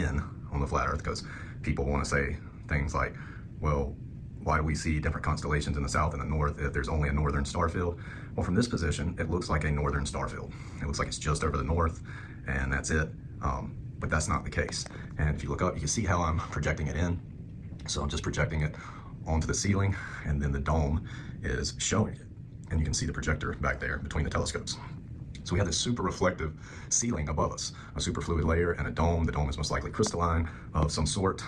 spin on the flat earth, because people want to say things like, well, why do we see different constellations in the south and the north if there's only a northern star field? Well, from this position, it looks like a northern star field. It looks like it's just over the north, and that's it. But that's not the case. And if you look up, you can see how I'm projecting it in. So I'm just projecting it onto the ceiling, and then the dome is showing it. And you can see the projector back there between the telescopes. So we have this super reflective ceiling above us, a superfluid layer and a dome. The dome is most likely crystalline of some sort.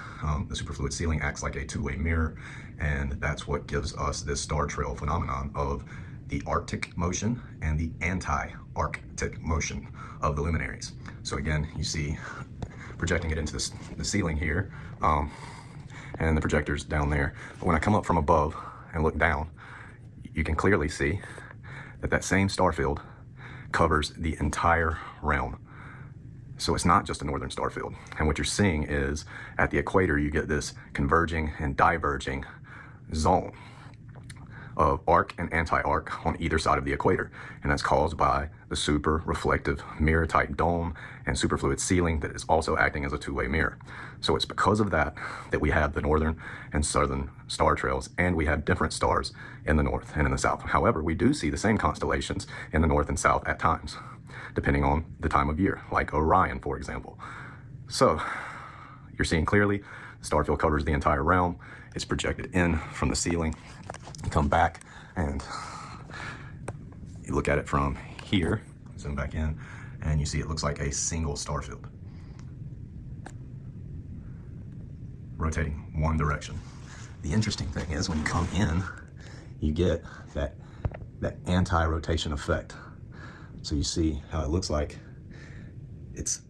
The superfluid ceiling acts like a two-way mirror, and that's what gives us this star trail phenomenon of the Arctic motion and the anti-Arctic motion of the luminaries. So again, you see projecting it into the ceiling here, and the projector's down there. But when I come up from above and look down, you can clearly see that that same star field covers the entire realm. So it's not just a northern star field. And what you're seeing is at the equator, you get this converging and diverging zone of arc and anti-arc on either side of the equator. And that's caused by the super reflective mirror type dome and superfluid ceiling that is also acting as a two-way mirror. So it's because of that that we have the northern and southern star trails, and we have different stars in the north and in the south. However, we do see the same constellations in the north and south at times, depending on the time of year, like Orion, for example. So you're seeing clearly the star field covers the entire realm. It's projected in from the ceiling. You come back and you look at it from here, zoom back in, and you see it looks like a single star field rotating one direction. The interesting thing is when you come in, you get that anti-rotation effect. So you see how it looks like it's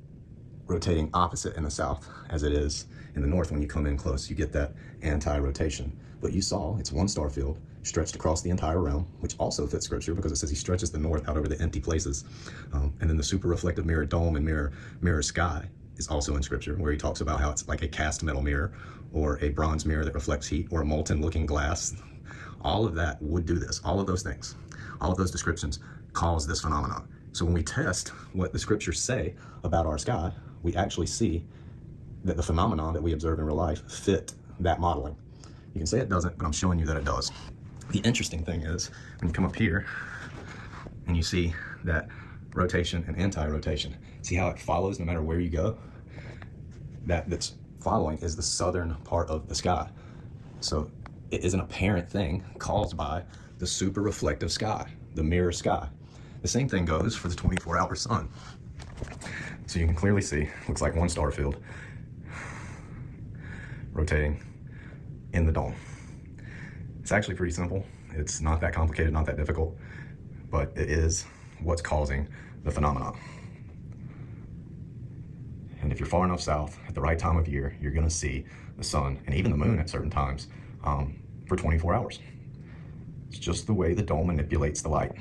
rotating opposite in the south as it is in the north. When you come in close, you get that anti-rotation. But you saw it's one star field stretched across the entire realm, which also fits scripture because it says he stretches the north out over the empty places. And then the super reflective mirror dome and mirror sky is also in scripture, where he talks about how it's like a cast metal mirror or a bronze mirror that reflects heat or a molten looking glass. All of that would do this. All of those things, all of those descriptions cause this phenomenon. So when we test what the scriptures say about our sky, we actually see that the phenomenon that we observe in real life fit that modeling. You can say it doesn't, but I'm showing you that it does. The interesting thing is when you come up here and you see that rotation and anti-rotation, see how it follows no matter where you go? That's following is the southern part of the sky. So it is an apparent thing caused by the super reflective sky, the mirror sky. The same thing goes for the 24-hour sun. So you can clearly see, looks like one star field rotating in the dome. It's actually pretty simple. It's not that complicated, not that difficult, but it is what's causing the phenomenon. And if you're far enough south at the right time of year, you're gonna see the sun and even the moon at certain times for 24 hours. It's just the way the dome manipulates the light.